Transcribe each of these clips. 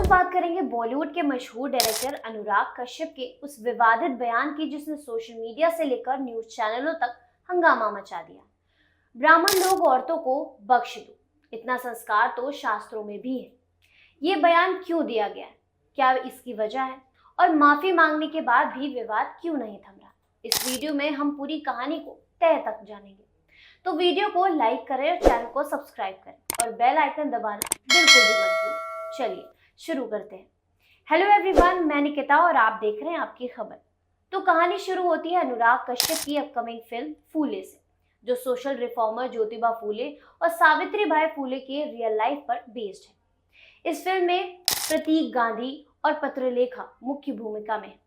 हम बात करेंगे बॉलीवुड के मशहूर डायरेक्टर अनुराग कश्यप के उस विवादित बयान की जिसने सोशल मीडिया से लेकर न्यूज चैनलों तक हंगामा मचा दिया। ब्राह्मण लोग औरतों को बख्श दो, इतना संस्कार तो शास्त्रों में भी है। ये बयान क्यों दिया गया है, क्या इसकी वजह है, और माफी मांगने के बाद भी विवाद क्यों नहीं थम रहा, इस वीडियो में हम पूरी कहानी को तह तक जानेंगे। तो वीडियो को लाइक करें और चैनल को सब्सक्राइब करें और बेल आइकन दबाना बिल्कुल भी मत भूलें। चलिए शुरू करते हैं। हेलो एवरीवन, मैं निकिता और आप देख रहे हैं आपकी खबर। तो कहानी शुरू होती है अनुराग कश्यप की अपकमिंग फिल्म फूले से, जो सोशल रिफॉर्मर ज्योतिबा फूले और सावित्री बाई फूले के रियल लाइफ पर बेस्ड है। इस फिल्म में प्रतीक गांधी और पत्रलेखा मुख्य भूमिका में है।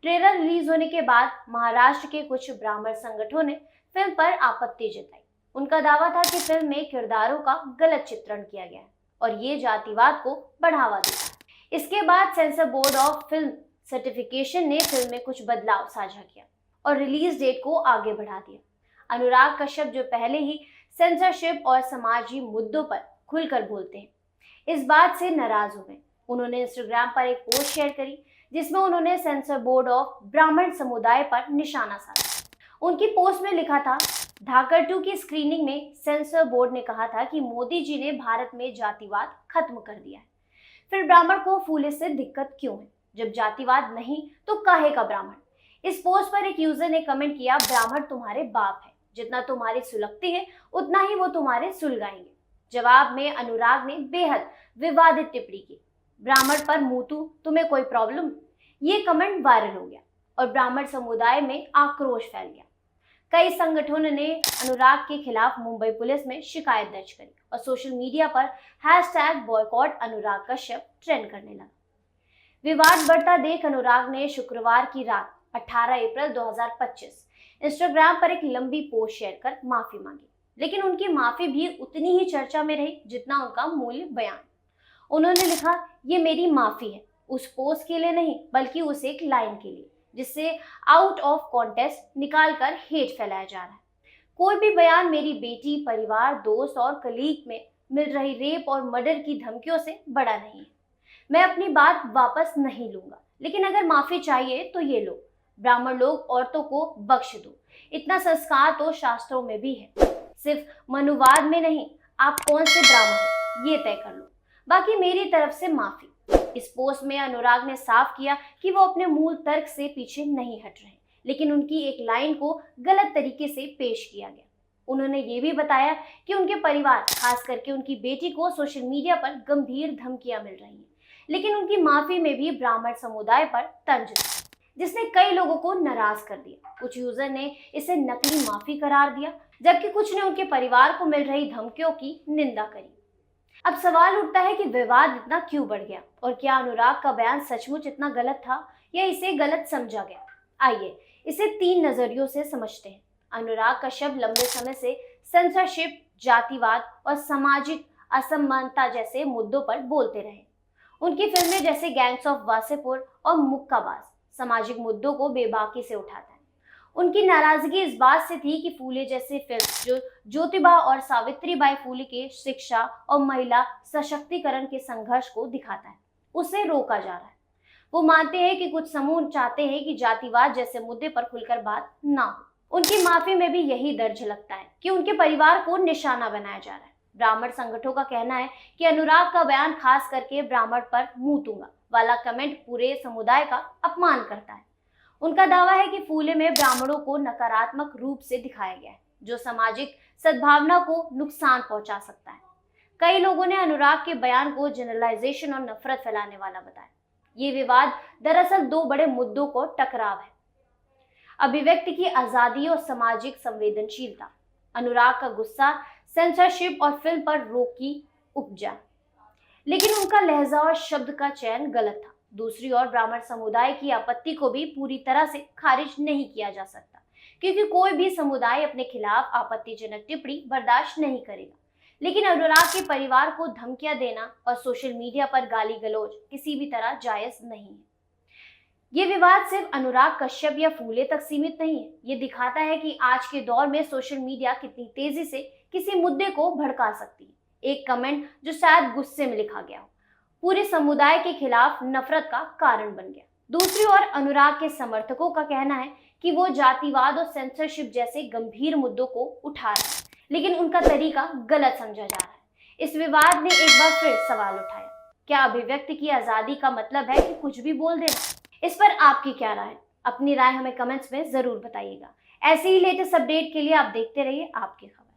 ट्रेलर रिलीज होने के बाद महाराष्ट्र के कुछ ब्राह्मण संगठनों ने फिल्म पर आपत्ति जताई। उनका दावा था कि फिल्म में किरदारों का गलत चित्रण किया गया है और ये जातिवाद को बढ़ावा देता है। इसके बाद sensor board of film certification ने फिल्म में कुछ बदलाव साझा किया और रिलीज डेट को आगे बढ़ा दिया। अनुराग कश्यप, जो पहले ही सेंसरशिप और समाजी मुद्दों पर खुलकर बोलते हैं, इस बात से नाराज हो गए। उन्होंने इंस्टाग्राम पर एक पोस्ट शेयर करी जिसमें उन्होंने सेंसर बोर्ड ऑफ ब्राह्मण समुदाय पर निशाना साधा। उनकी पोस्ट में लिखा था, धाकर 2 की स्क्रीनिंग में सेंसर बोर्ड ने कहा था कि मोदी जी ने भारत में जातिवाद खत्म कर दिया है। फिर ब्राह्मण को फूले से दिक्कत क्यों है? जब जातिवाद नहीं तो काहे का ब्राह्मण? इस पोस्ट पर एक यूजर ने कमेंट किया, ब्राह्मण तुम्हारे बाप है, जितना तुम्हारी सुलगती है उतना ही वो तुम्हारे सुलगाएंगे। जवाब में अनुराग ने बेहद विवादित टिप्पणी की, ब्राह्मण पर मुतू, तुम्हें कोई प्रॉब्लम? ये कमेंट वायरल हो गया और ब्राह्मण समुदाय में आक्रोश फैल गया। कई संगठनों ने अनुराग के खिलाफ मुंबई पुलिस में शिकायत दर्ज करी और सोशल मीडिया पर #बॉयकॉट अनुराग कश्यप ट्रेंड करने लगा। विवाद बढ़ता देख अनुराग ने शुक्रवार की रात 18 अप्रैल 2025 इंस्टाग्राम पर एक लंबी पोस्ट शेयर कर माफी मांगी, लेकिन उनकी माफी भी उतनी ही चर्चा में रही जितना उनका मूल बयान। उन्होंने लिखा, ये मेरी माफी है, उस पोस्ट के लिए नहीं बल्कि उस एक लाइन के लिए जिससे आउट ऑफ कॉन्टेक्स्ट निकालकर हेट फैलाया जा रहा है। कोई भी बयान मेरी बेटी, परिवार, दोस्त और कलीग में मिल रही रेप और मर्डर की धमकियों से बड़ा नहीं है। मैं अपनी बात वापस नहीं लूंगा, लेकिन अगर माफी चाहिए तो ये लो, ब्राह्मण लोग औरतों को बख्श दो, इतना संस्कार तो शास्त्रों में भी है। सिर्फ मनुवाद में नहीं, आप कौन से ब्राह्मण हो ये तय कर लो, बाकी मेरी तरफ से माफी। इस पोस्ट में अनुराग ने साफ किया कि वो अपने मूल तर्क से पीछे नहीं हट रहे, लेकिन उनकी एक लाइन को गलत तरीके से पेश किया गया। उन्होंने ये भी बताया कि उनके परिवार, खास करके उनकी बेटी को सोशल मीडिया पर गंभीर धमकियां मिल रही हैं, लेकिन उनकी माफी में भी ब्राह्मण समुदाय पर तंज था, जिसने कई लोगों को नाराज कर दिया। कुछ यूजर ने इसे नकली माफी करार दिया, जबकि कुछ ने उनके परिवार को मिल रही धमकियों की निंदा करी। अब सवाल उठता है कि विवाद इतना क्यों बढ़ गया और क्या अनुराग का बयान सचमुच इतना गलत था या इसे गलत समझा गया? आइए इसे 3 नजरियों से समझते हैं। अनुराग कश्यप लंबे समय से सेंसरशिप, जातिवाद और सामाजिक असमानता जैसे मुद्दों पर बोलते रहे। उनकी फिल्में जैसे गैंग्स ऑफ वासेपुर और मुक्काबाज सामाजिक मुद्दों को बेबाकी से उठाता है। उनकी नाराजगी इस बात से थी कि फूले जैसी फिल्म, जो ज्योतिबा और सावित्री बाई फूले के शिक्षा और महिला सशक्तिकरण के संघर्ष को दिखाता है, उसे रोका जा रहा है। वो मानते हैं कि कुछ समूह चाहते हैं कि जातिवाद जैसे मुद्दे पर खुलकर बात ना हो। उनकी माफी में भी यही दर्ज लगता है कि उनके परिवार को निशाना बनाया जा रहा है। ब्राह्मण संगठनों का कहना है कि अनुराग का बयान, खास करके ब्राह्मण पर मुंह दूंगा वाला कमेंट, पूरे समुदाय का अपमान करता है। उनका दावा है कि फूले में ब्राह्मणों को नकारात्मक रूप से दिखाया गया है, जो सामाजिक सद्भावना को नुकसान पहुंचा सकता है। कई लोगों ने अनुराग के बयान को जनरलाइजेशन और नफरत फैलाने वाला बताया। ये विवाद दरअसल 2 बड़े मुद्दों को टकराव है, अभिव्यक्ति की आजादी और सामाजिक संवेदनशीलता। अनुराग का गुस्सा सेंसरशिप और फिल्म पर रोक की उपजा, लेकिन उनका लहजा और शब्द का चयन गलत था। दूसरी ओर ब्राह्मण समुदाय की आपत्ति को भी पूरी तरह से खारिज नहीं किया जा सकता, क्योंकि कोई भी समुदाय अपने खिलाफ आपत्तिजनक टिप्पणी बर्दाश्त नहीं करेगा। लेकिन अनुराग के परिवार को धमकियां देना और सोशल मीडिया पर गाली गलौज किसी भी तरह जायज नहीं है। ये विवाद सिर्फ अनुराग कश्यप या फूले तक सीमित नहीं है। ये दिखाता है कि आज के दौर में सोशल मीडिया कितनी तेजी से किसी मुद्दे को भड़का सकती है। एक कमेंट जो शायद गुस्से में लिखा गया हो, पूरे समुदाय के खिलाफ नफरत का कारण बन गया। दूसरी ओर अनुराग के समर्थकों का कहना है कि वो जातिवाद और सेंसरशिप जैसे गंभीर मुद्दों को उठा रहा है, लेकिन उनका तरीका गलत समझा जा रहा है। इस विवाद ने एक बार फिर सवाल उठाया, क्या अभिव्यक्ति की आजादी का मतलब है कि कुछ भी बोल देना? इस पर आपकी क्या राय है? अपनी राय हमें कमेंट्स में जरूर बताइएगा। ऐसे ही लेटेस्ट अपडेट के लिए आप देखते रहिए आपकी खबर।